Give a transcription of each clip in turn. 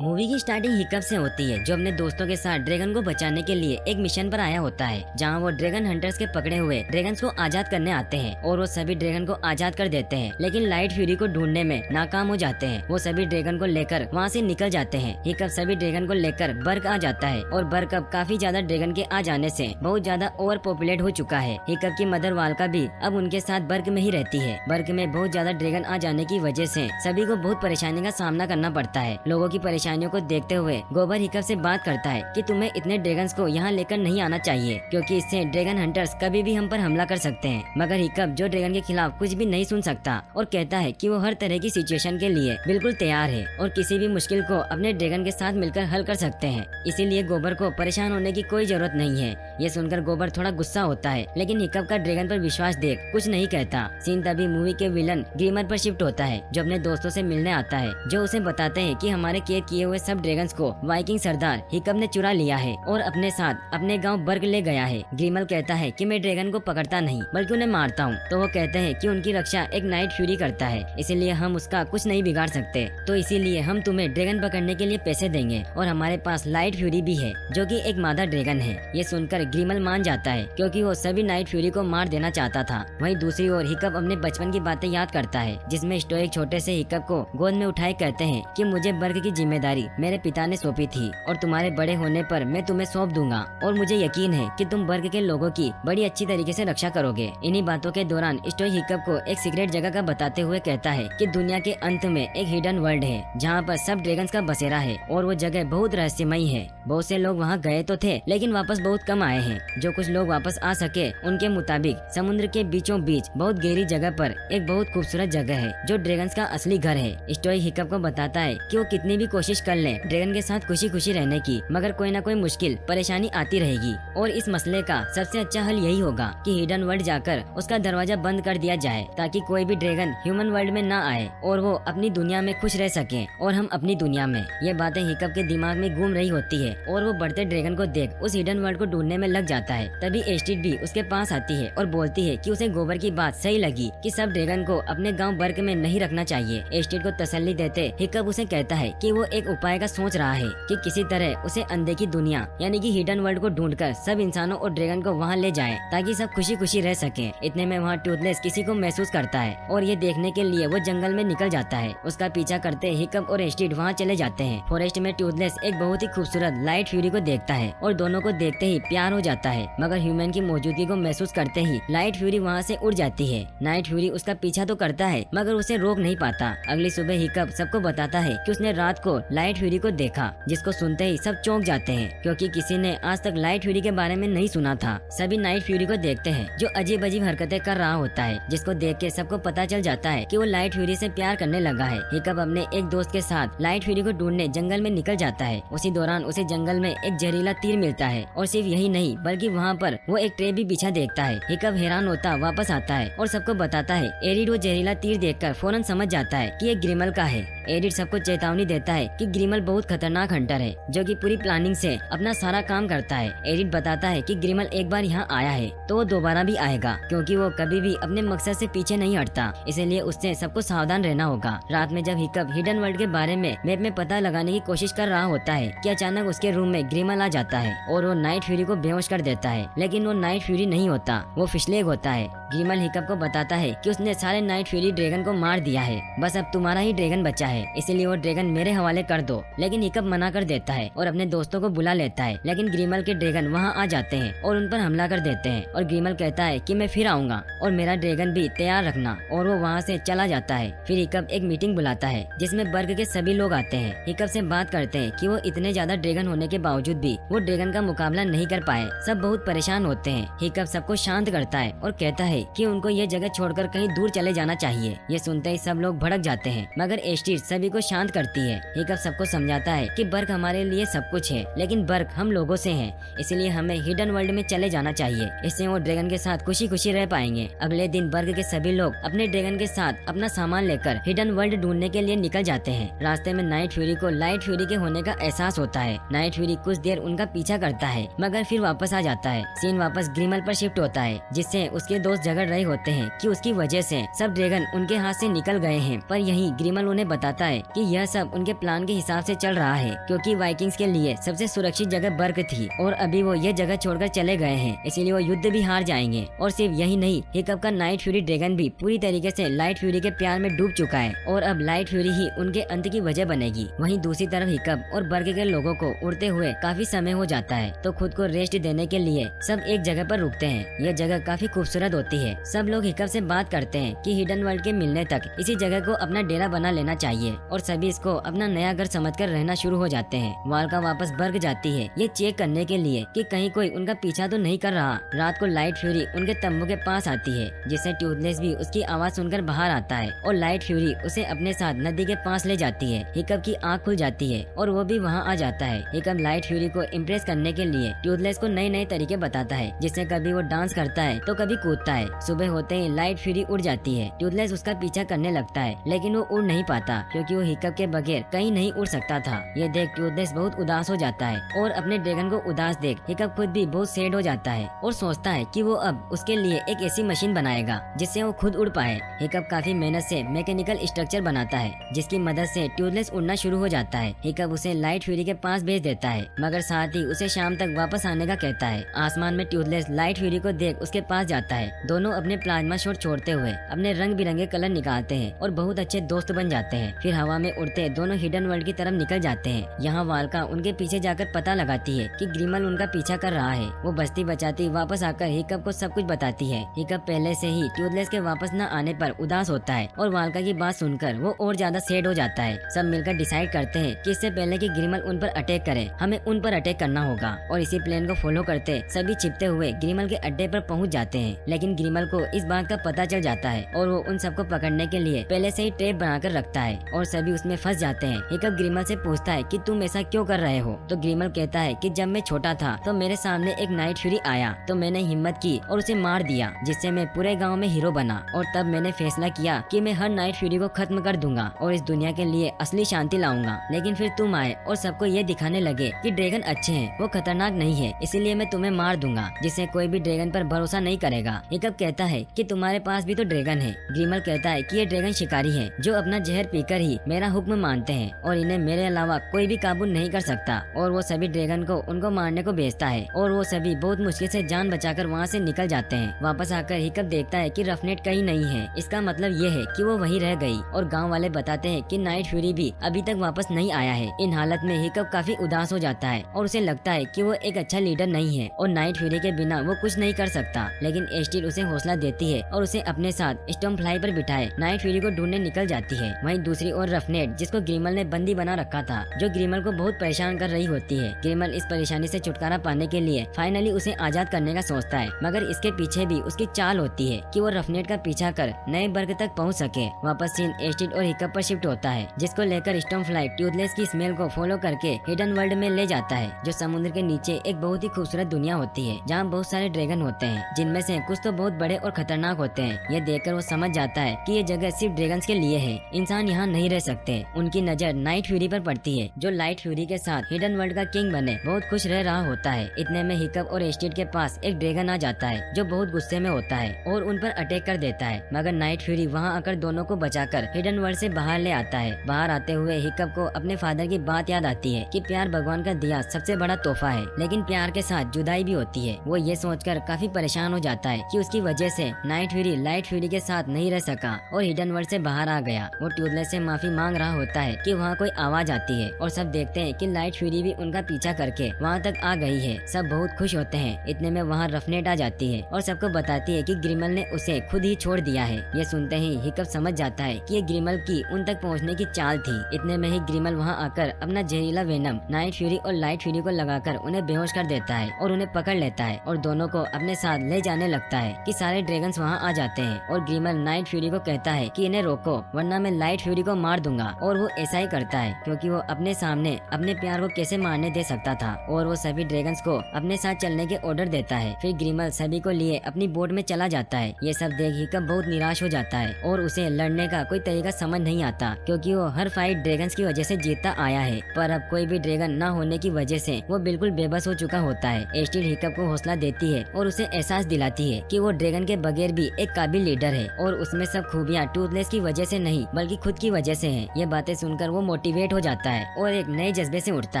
Movie की starting hiccup से होती है, जो अपने दोस्तों के साथ ड्रैगन को बचाने के लिए एक मिशन पर आया होता है, जहां वो ड्रैगन हंटर्स के पकड़े हुए ड्रैगन्स को आजाद करने आते हैं और वो सभी ड्रैगन को आजाद कर देते हैं। लेकिन लाइट फ्यूरी को ढूंढने में नाकाम हो जाते हैं। वो सभी ड्रैगन को लेकर वहां से निकल जाते हैं। हिकअप सभी ड्रैगन को लेकर बर्ग आ जाता है और बर्ग अब काफी ज्यादा ड्रैगन के आ जाने से बहुत ज्यादा ओवर पॉपुलेट हो चुका है। हिकअप की मदर वाल्का भी अब उनके साथ बर्ग में ही रहती है। बर्ग में बहुत ज्यादा ड्रैगन आ जाने की वजह से सभी को बहुत परेशानी का सामना करना पड़ता है। लोगों की परेशानियों को देखते हुए गोबर हिकअप से बात करता है कि तुम्हें इतने ड्रैगन्स को यहाँ लेकर नहीं आना चाहिए, क्योंकि इससे ड्रैगन हंटर्स कभी भी हम पर हमला कर सकते हैं। मगर हिकअप जो ड्रैगन के खिलाफ कुछ भी नहीं सुन सकता और कहता है कि वो हर तरह की सिचुएशन के लिए बिल्कुल तैयार है और किसी भी मुश्किल को अपने ड्रैगन के साथ मिलकर हल कर सकते हैं। इसीलिए गोबर को परेशान होने की कोई जरूरत नहीं है। ये सुनकर गोबर थोड़ा गुस्सा होता है, लेकिन हिकअप का ड्रैगन पर विश्वास देख कुछ नहीं कहता। सीन तभी मूवी के विलन ग्रीमर पर शिफ्ट होता है, जो अपने दोस्तों से मिलने आता है, जो उसे बताते हैं कि हमारे कैद किए हुए सब ड्रैगन्स को वाइकिंग सरदार हिकअप ने चुरा लिया है और अपने साथ अपने गांव बर्ग ले गया है। ग्रीमल कहता है कि मैं ड्रैगन को पकड़ता नहीं बल्कि उन्हें मारता हूँ। तो वो कहते हैं कि उनकी रक्षा एक नाइट फ्यूरी करता है, इसीलिए हम उसका कुछ नहीं बिगाड़ सकते। तो इसीलिए हम तुम्हें ड्रैगन पकड़ने के लिए पैसे देंगे और हमारे पास लाइट फ्यूरी भी है, जो कि एक मादा ड्रैगन है। ये सुनकर ग्रीमल मान जाता है, क्योंकि वो सभी नाइट फ्यूरी को मार देना चाहता था। वहीं दूसरी ओर हिकअप अपने बचपन की बातें याद करता है, जिसमें स्टोइक छोटे से हिकअप को गोद में उठाए कहते हैं कि मुझे बर्ग की जिम्मेदारी मेरे पिता ने सौंपी थी और तुम्हारे बड़े होने पर मैं तुम्हें सौंप दूंगा और मुझे यकीन है कि तुम बर्ग के लोगों की बड़ी अच्छी तरीके से रक्षा करोगे। इन्हीं बातों के दौरान स्टोइक हिकअप को एक सीक्रेट जगह का बताते हुए कहता है कि दुनिया के अंत में एक हिडन वर्ल्ड है, जहाँ पर सब ड्रैगन्स का बसेरा है और वो जगह बहुत रहस्यमयी है। बहुत से लोग वहाँ गए तो थे, लेकिन वापस बहुत कम आए हैं। जो कुछ लोग वापस आ सके, उनके मुताबिक समुद्र के बीचों बीच बहुत गहरी जगह पर एक बहुत खूबसूरत जगह है, जो ड्रैगन्स का असली घर है। स्टोइक हिकअप को बताता है कि वो कितनी भी कोशिश कर ले ड्रैगन के साथ खुशी खुशी रहने की, मगर कोई ना कोई मुश्किल परेशानी आती रहेगी और इस मसले का सबसे अच्छा हल यही होगा कि हिडन वर्ल्ड जाकर उसका दरवाजा बंद कर दिया जाए, ताकि कोई भी ड्रैगन ह्यूमन वर्ल्ड में ना आए और वो अपनी दुनिया में खुश रह सके और हम अपनी दुनिया में। ये बातें हिकअप के दिमाग में घूम रही होती है और वो बढ़ते ड्रैगन को देख उस हिडन वर्ल्ड को ढूंढने में लग जाता है। तभी एस्टिड भी उसके पास आती है और बोलती है कि उसे गोबर की बात सही लगी कि सब ड्रैगन को अपने गाँव बर्ग में नहीं रखना चाहिए। एस्टिड को तसल्ली देते हिकअप उसे कहता है कि वो एक उपाय का सोच रहा है कि किसी तरह उसे अनदेखी दुनिया यानी कि हिडन वर्ल्ड को ढूंढकर सब इंसानों और ड्रैगन को वहाँ ले जाए, ताकि सब खुशी खुशी रह सके। इतने में वहाँ टूथलेस किसी को महसूस करता है और ये देखने के लिए वो जंगल में निकल जाता है। उसका पीछा करते हिकअप और एस्टिड वहाँ चले जाते हैं। फॉरेस्ट में टूथलेस एक बहुत ही खूबसूरत लाइट फ्यूरी को देखता है और दोनों को देखते ही प्यार हो जाता है, मगर ह्यूमन की मौजूदगी को महसूस करते ही लाइट फ्यूरी वहाँ से उड़ जाती है। नाइट फ्यूरी उसका पीछा तो करता है, मगर उसे रोक नहीं पाता। अगली सुबह हिकअप सबको बताता है कि उसने रात को लाइट फ्यूरी को देखा, जिसको सुनते ही सब चौंक जाते हैं, क्योंकि किसी ने आज तक लाइट फ्यूरी के बारे में नहीं सुना था। सभी नाइट फ्यूरी को देखते हैं, जो अजीब अजीब हरकतें कर रहा होता है, जिसको देख के सबको पता चल जाता है कि वो लाइट फ्यूरी से प्यार करने लगा है। हिकअप अपने एक दोस्त के साथ लाइट फ्यूरी को ढूंढने जंगल में निकल जाता है। उसी दौरान उसे जंगल में एक जहरीला तीर मिलता है और सिर्फ यही नहीं बल्कि वहाँ पर वो एक ट्रे भी बिछा देखता है। हिकअप हैरान होता वापस आता है और सबको बताता है। एरिड वो जहरीला तीर देखकर फौरन समझ जाता है कि ये ग्रिमल का है। एरिड सबको चेतावनी देता है कि ग्रिमल बहुत खतरनाक हंटर है, जो कि पूरी प्लानिंग से अपना सारा काम करता है। एरिड बताता है कि ग्रिमल एक बार यहाँ आया है तो वो दोबारा भी आएगा, क्योंकि वो कभी भी अपने मकसद से पीछे नहीं हटता, इसलिए उससे सबको सावधान रहना होगा। रात में जब हिकअप हिडन वर्ल्ड के बारे में मैप में पता लगाने की कोशिश कर रहा होता है कि अचानक उसके रूम में ग्रिमल आ जाता है और वो नाइट फ्यूरी को बेहोश कर देता है। लेकिन वो नाइट फ्यूरी नहीं होता, वो फिशलेग होता है। ग्रिमल हिकअप को बताता है कि उसने सारे नाइट फ्यूरी ड्रैगन को मार दिया है, बस अब तुम्हारा ही ड्रैगन बचा है, इसलिए वो ड्रैगन मेरे हवाले कर दो। लेकिन हिकअप मना कर देता है और अपने दोस्तों को बुला लेता है, लेकिन ग्रिमल के ड्रैगन वहाँ आ जाते हैं और उन पर हमला कर देते हैं। और ग्रिमल कहता है कि मैं फिर आऊंगा और मेरा ड्रैगन भी तैयार रखना, और वो वहाँ से चला जाता है। फिर हिकअप एक मीटिंग बुलाता है, जिसमें बर्ग के सभी लोग आते हैं। हिकअप से बात करते हैं कि वो इतने ज्यादा ड्रैगन होने के बावजूद भी वो ड्रैगन का मुकाबला नहीं कर पाए। सब बहुत परेशान होते हैं। हिकअप सबको शांत करता है और कहता है कि उनको ये जगह छोड़कर कहीं दूर चले जाना चाहिए। ये सुनते ही सब लोग भड़क जाते हैं, मगर एस्टिड सभी को शांत करती है। हिकअप सबको समझाता है कि बर्ग हमारे लिए सब कुछ है, लेकिन बर्ग हम लोगों से है, इसलिए हमें हिडन वर्ल्ड में चले जाना चाहिए। इससे वो ड्रैगन के साथ खुशी खुशी रह पाएंगे। अगले दिन बर्ग के सभी लोग अपने ड्रैगन के साथ अपना सामान लेकर हिडन वर्ल्ड ढूंढने के लिए निकल जाते हैं। रास्ते में नाइट फ्यूरी को लाइट फ्यूरी के होने का एहसास होता है। नाइट फ्यूरी कुछ देर उनका पीछा करता है, मगर फिर वापस आ जाता है। सीन वापस ग्रिमल पर शिफ्ट होता है, जिससे उसके दोस्त झगड़ रहे होते हैं कि उसकी वजह से सब ड्रैगन उनके हाथ से निकल गए हैं। पर यही ग्रिमल उन्हें बताता है कि यह सब उनके प्लान के हिसाब से चल रहा है, क्योंकि वाइकिंग्स के लिए सबसे सुरक्षित जगह बर्ग थी और अभी वो ये जगह छोड़कर चले गए हैं, इसीलिए वो युद्ध भी हार जाएंगे। और सिर्फ यही नहीं, हिकअप का नाइट फ्यूरी ड्रैगन भी पूरी तरीके से लाइट फ्यूरी के प्यार में डूब चुका है और अब लाइट फ्यूरी ही उनके अंत की वजह बनेगी। वहीं दूसरी तरफ हिकअप और बर्ग के लोगों को उड़ते हुए काफी समय हो जाता है, तो खुद को रेस्ट देने के लिए सब एक जगह पर रुकते हैं। यह जगह काफी खूबसूरत होती है। सब लोग हिकअप से बात करते हैं कि हिडन वर्ल्ड के मिलने तक इसी जगह को अपना डेरा बना लेना चाहिए और सभी इसको अपना नया घर समझकर रहना शुरू हो जाते हैं। वाल्का वापस बर्ग जाती है ये चेक करने के लिए कि कहीं कोई उनका पीछा तो नहीं कर रहा। रात को लाइट फ्यूरी उनके तंबू के पास आती है, जिससे टूथलेस भी उसकी आवाज सुनकर बाहर आता है और लाइट फ्यूरी उसे अपने साथ नदी के पास ले जाती है। हिकअप की आँख खुल जाती है और वो भी वहाँ आ जाता है। हिकअप लाइट फ्यूरी को इम्प्रेस करने के लिए टूथलेस को नए नए तरीके बताता है, जिससे कभी वो डांस करता है तो कभी कूदता है। सुबह होते ही लाइट फ्यूरी उड़ जाती है। टूथलेस उसका पीछा करने लगता है, लेकिन वो उड़ नहीं पाता क्योंकि वो हिकअप के बगैर कहीं नहीं उड़ सकता था। ये देख टूथलेस बहुत उदास हो जाता है और अपने ड्रैगन को उदास देख हिकअप खुद भी बहुत सैड हो जाता है और सोचता है कि वो अब उसके लिए एक ऐसी मशीन बनाएगा जिससे वो खुद उड़ पाए। हिकअप काफी मेहनत से मैकेनिकल स्ट्रक्चर बनाता है, जिसकी मदद से टूथलेस उड़ना शुरू हो जाता है। हिकअप उसे लाइट फ्यूरी के पास भेज देता है, मगर साथ ही उसे शाम तक वापस आने का कहता है। आसमान में टूथलेस लाइट फ्यूरी को देख उसके पास जाता है। दोनों अपने प्लाज्मा शॉट छोड़ते हुए अपने रंग बिरंगे कलर निकालते हैं और बहुत अच्छे दोस्त बन जाते हैं। फिर हवा में उड़ते दोनों हिडन वर्ल्ड की तरफ निकल जाते हैं। यहाँ वाल्का उनके पीछे जाकर पता लगाती है कि ग्रिमल उनका पीछा कर रहा है। वो बस्ती बचाती वापस आकर हिकअप को सब कुछ बताती है। हिकअप पहले से ही टूथलेस के वापस न आने पर उदास होता है और वाल्का की बात सुनकर वो और ज्यादा सैड हो जाता है। सब मिलकर डिसाइड करते हैं कि इससे पहले कि ग्रिमल उन पर अटैक करे, हमें उन पर अटैक करना होगा और इसी प्लान को फॉलो करते सभी छिपते हुए ग्रिमल के अड्डे पर पहुंच जाते हैं। लेकिन ग्रिमल को इस बात का पता चल जाता है और वो उन सबको पकड़ने के लिए पहले से ही ट्रैप बनाकर रखता है और सभी उसमें फंस जाते हैं। हिकअप ग्रिमल से पूछता है कि तुम ऐसा क्यों कर रहे हो, तो ग्रिमल कहता है कि जब मैं छोटा था तो मेरे सामने एक नाइट फ्यूरी आया तो मैंने हिम्मत की और उसे मार दिया, जिससे मैं पूरे गांव में हीरो बना और तब मैंने फैसला किया कि मैं हर नाइट फ्यूरी को खत्म कर दूंगा और इस दुनिया के लिए असली शांति लाऊंगा। लेकिन फिर तुम आए और सबको ये दिखाने लगे कि ड्रैगन अच्छे हैं, वो खतरनाक नहीं है, इसीलिए मैं तुम्हें मार दूंगा, जिससे कोई भी ड्रैगन पर भरोसा नहीं करेगा। हिकअप कहता है कि तुम्हारे पास भी तो ड्रैगन है। ग्रिमल कहता है कि ये ड्रैगन शिकारी है जो अपना जहर पीकर ही मेरा हुक्म मानते हैं और इन्हें मेरे अलावा कोई भी काबू नहीं कर सकता। और वो सभी ड्रैगन को उनको मारने को भेजता है और वो सभी बहुत मुश्किल से जान बचाकर वहाँ से निकल जाते हैं। वापस आकर हिकअप देखता है कि रफनेट कहीं नहीं है। इसका मतलब ये है कि वो वहीं रह गई और गांव वाले बताते हैं कि नाइट फ्यूरी भी अभी तक वापस नहीं आया है। इन हालत में हिकअप काफी उदास हो जाता है और उसे लगता है कि वो एक अच्छा लीडर नहीं है और नाइट फ्यूरी के बिना वो कुछ नहीं कर सकता। लेकिन एस्टिल उसे हौसला देती है और उसे अपने साथ स्टॉर्म फ्लाई पर बिठाए नाइट फ्यूरी को ढूंढने निकल जाती है। वहीं दूसरी ओर रफनेट, जिसको ग्रिमल ने बंदी बना रखा था, जो ग्रिमल को बहुत परेशान कर रही होती है। ग्रिमल इस परेशानी से छुटकारा पाने के लिए फाइनली उसे आजाद करने का सोचता है, मगर इसके पीछे भी उसकी चाल होती है कि वो रफनेट का पीछा कर नए बर्ग तक पहुंच सके। वापस सीन एस्टिल और हिकअप पर शिफ्ट होता है, जिसको लेकर स्टॉर्म फ्लाई टूथलेस की स्मेल को फॉलो करके हिडन वर्ल्ड में ले जाता है, जो समुद्र के नीचे एक बहुत ही खूबसूरत दुनिया होती है, जहाँ बहुत सारे ड्रैगन होते हैं, जिनमें से कुछ तो बहुत बड़े और खतरनाक होते हैं। ये देखकर वो समझ जाता है कि ये जगह सिर्फ ड्रैगन्स के लिए है, इंसान यहाँ नहीं रह सकते। उनकी नजर नाइट फ्यूरी पर पड़ती है, जो लाइट फ्यूरी के साथ हिडन वर्ल्ड का किंग बने बहुत खुश रह रहा होता है। इतने में हिकअप और एस्टिड के पास एक ड्रैगन आ जाता है, जो बहुत गुस्से में होता है और उन पर अटैक कर देता है, मगर नाइट फ्यूरी वहाँ आकर दोनों को बचाकर हिडन वर्ल्ड से बाहर ले आता है। बाहर आते हुए हिकअप को अपने फादर की बात याद आती है कि प्यार भगवान का दिया सबसे बड़ा तोहफा है, लेकिन प्यार के साथ जुदाई भी होती है। वो ये सोचकर काफी परेशान हो जाता है कि उसकी वजह से नाइट फ्यूरी लाइट फ्यूरी के साथ नहीं रह सका और हिडन वर्ल्ड से बाहर आ गया। वो टूथलेस से माफी मांग रहा होता है कि वहाँ कोई आवाज आती है और सब देखते हैं कि लाइट फ्यूरी भी उनका पीछा करके वहाँ तक आ गई है। सब बहुत खुश होते हैं। इतने में वहाँ रफनेट आ जाती है और सबको बताती है कि ग्रिमल ने उसे खुद ही छोड़ दिया है। ये सुनते ही हिकअप समझ जाता है कि ये ग्रिमल की उन तक पहुँचने की चाल थी। इतने में ही ग्रिमल वहाँ आकर अपना जहरीला वेनम नाइट फ्यूरी और लाइट फ्यूरी को लगाकर उन्हें बेहोश कर देता है और उन्हें पकड़ लेता है और दोनों को अपने साथ ले जाने लगता है कि सारे ड्रैगन्स वहाँ आ जाते हैं और ग्रिमल नाइट फ्यूरी को कहता है कि इन्हें रोको वरना मैं लाइट फ्यूरी को मार दूंगा। और वो ऐसा ही करता है क्योंकि वो अपने सामने अपने प्यार को कैसे मारने दे सकता था और वो सभी ड्रैगन्स को अपने साथ चलने के ऑर्डर देता है। फिर ग्रिमल सभी को लिए अपनी बोट में चला जाता है। ये सब देख हिकअप बहुत निराश हो जाता है और उसे लड़ने का कोई तरीका समझ नहीं आता, क्योंकि वो हर फाइट ड्रैगन्स की वजह से जीतता आया है, पर अब कोई भी ड्रैगन न होने की वजह से वो बिल्कुल बेबस हो चुका होता है। एस्टिल हिकअप को हौसला देती है और उसे एहसास दिलाती है कि वो ड्रैगन के बगैर भी एक काबिल लीडर है और उसमें सब खूबियाँ टूथलेस की वजह से नहीं बल्कि खुद की वजह से है। ये बातें सुनकर वो मोटिवेट हो जाता है और एक नए जज्बे से उठता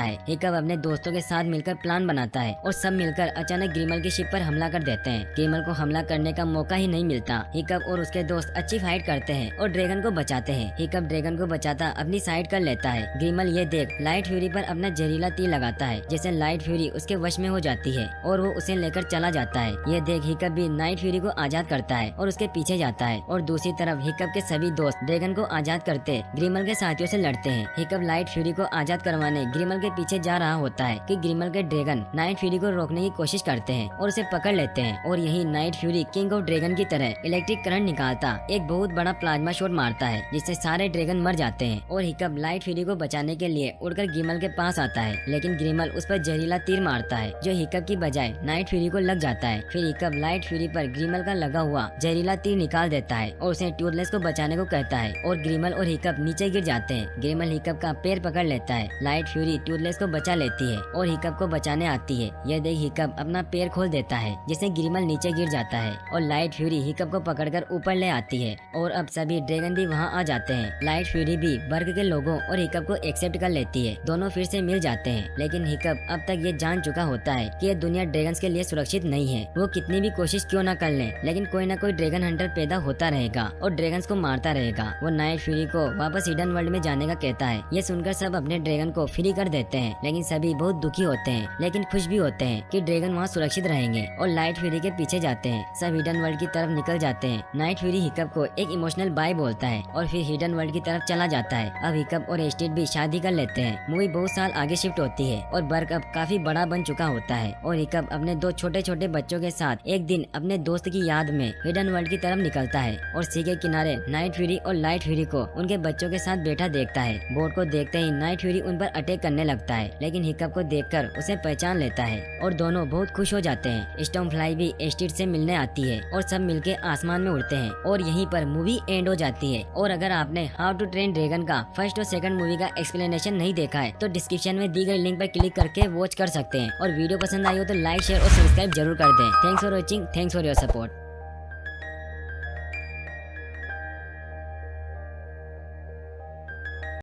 है। हिकअप अपने दोस्तों के साथ मिलकर प्लान बनाता है और सब मिलकर अचानक ग्रिमल की शिप पर हमला कर देते हैं। ग्रिमल को हमला करने का मौका ही नहीं मिलता। हिकअप और उसके दोस्त अच्छी फाइट करते हैं और ड्रैगन को बचाते हैं। हिकअप ड्रैगन को बचाता अपनी साइड कर लेता है। ग्रिमल ये देख लाइट फ्यूरी पर अपना जहरीला तीर लगाता है, जिससे लाइट फ्यूरी उसके वश में हो जाती है और वो उसे लेकर चला जाता है। ये देख हिकअप भी नाइट फ्यूरी को आजाद करता है और उसके पीछे जाता है। और दूसरी तरफ हिकअप के सभी दोस्त ड्रैगन को आजाद करते ग्रिमल के साथियों से लड़ते हैं। हिकअप लाइट फ्यूरी को आजाद करवाने ग्रिमल के पीछे जा रहा होता है कि ग्रिमल के ड्रैगन नाइट फ्यूरी को रोकने की कोशिश करते हैं और उसे पकड़ लेते हैं। और यही night fury king of dragon की तरह इलेक्ट्रिक करंट निकालता एक बहुत बड़ा प्लाज्मा शॉट मारता है, जिससे सारे ड्रैगन मर जाते हैं। और हिकअप लाइट फ्यूरी को बचाने के लिए उड़कर ग्रिमल के पास आता है, लेकिन ग्रिमल उस पर जहरीला तीर मारता है जो हिकअप की बजाय नाइट फ्यूरी को लग जाता है। फिर हिकअप लाइट फ्यूरी पर ग्रिमल का लगा हुआ जहरीला तीर निकाल देता है और उसे टूथलेस को बचाने को कहता है और ग्रिमल और हिकअप नीचे गिर जाते हैं। ग्रिमल हिकअप का पैर पकड़ लेता है। लाइट फ्यूरी टूथलेस को बचा लेती है और हिकअप को बचाने आती है। यह देख हिकअप अपना पैर खोल देता है, जिससे ग्रिमल नीचे गिर जाता है और लाइट फ्यूरी हिकअप को पकड़कर ऊपर ले आती है। और अब सभी ड्रैगन भी वहाँ आ जाते हैं। लाइट फ्यूरी भी वर्ग के लोगों और हिकअप को एक्सेप्ट कर लेती है। दोनों फिर से मिल जाते हैं, लेकिन हिकअप अब तक ये जान चुका होता है कि ये दुनिया ड्रैगन्स के लिए सुरक्षित नहीं है। वो कितनी भी कोशिश क्यों न कर ले, लेकिन कोई न कोई ड्रैगन हंटर पैदा होता रहेगा और ड्रैगन्स को मारता रहेगा। वो नाइट फ्यूरी को वापस हिडन वर्ल्ड में जाने का कहता है। ये सुनकर सब अपने ड्रैगन को फ्री कर देते हैं, लेकिन सभी बहुत दुखी होते हैं, लेकिन खुश भी होते हैं कि ड्रैगन वहाँ सुरक्षित रहेंगे और लाइट फ्यूरी के पीछे जाते हैं। सब हिडन वर्ल्ड की तरफ निकल जाते हैं। नाइट फ्यूरी हिकअप को एक इमोशनल बाय बोलता है और फिर हिडन वर्ल्ड की तरफ चला जाता है। अब हिकअप और एस्टेड भी शादी कर लेते हैं। मूवी बहुत साल आगे शिफ्ट होती है और बर्ग अब काफी बड़ा बन चुका होता है और हिकअप अपने दो छोटे छोटे बच्चों के साथ एक दिन अपने दोस्त की याद में हिडन वर्ल्ड की तरफ निकलता है और सी के किनारे नाइट फ्यूरी और लाइट फ्यूरी को उनके बच्चों के साथ बैठा देखता है। बोट को देखते ही नाइट फ्यूरी उन पर अटैक करने लगता है, लेकिन हिकअप को देखकर उसे पहचान लेता है और दोनों बहुत खुश हो जाते हैं। स्टॉर्म फ्लाई भी एस्टेड से मिलने आती है और सब मिलके आसमान में उड़ते हैं और यहीं पर मूवी एंड हो जाती है। और अगर आपने हाउ टू ट्रेन ड्रैगन का फर्स्ट और सेकंड मूवी का एक्सप्लेनेशन नहीं देखा है तो डिस्क्रिप्शन में दी गई लिंक पर क्लिक करके वॉच कर सकते हैं। और वीडियो पसंद आई हो तो लाइक शेयर और सब्सक्राइब जरूर कर दें। Thanks for watching, thanks for your support.